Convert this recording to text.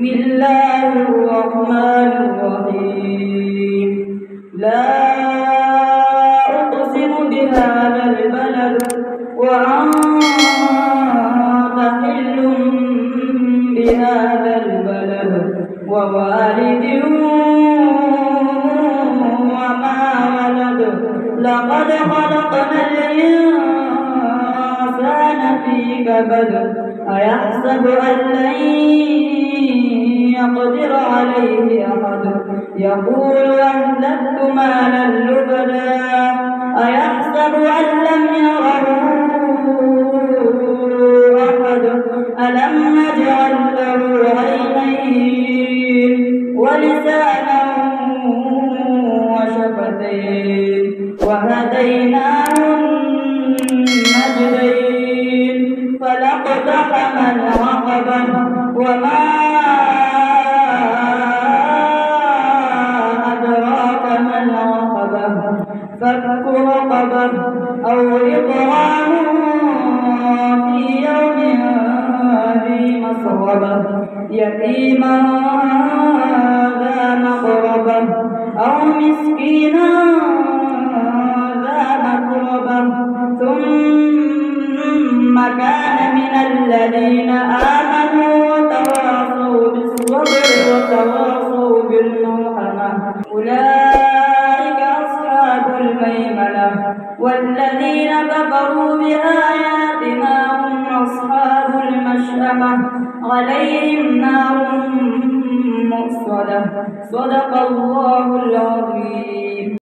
بسم الله الرحمن الرحيم لا أقسم بهذا البلد وأنت حل بهذا البلد ووالد وما ولد لقد خلقنا الإنسان في كبد أيحسب أن لن يقدر عليه أحد يقول أهلكت مالا لبدا أيحسب أن لم يره أحد ألم نجعل له عينين ولسانا وشفتين وهديناه النجدين فلاقتحم العقبة وما أدراك ما العقبة فك رقبة أو إطعام في يوم ذي مسغبة يتيما ذا مقربة أو مسكينا ذا متربة ثم كان من الذين آمنوا وتواصوا بالصبر وتواصوا بالمرحمة أولئك أصحاب الميمنة والذين كفروا بآياتنا هم أصحاب المشأمة عليهم نار مؤصدة صدق الله العظيم.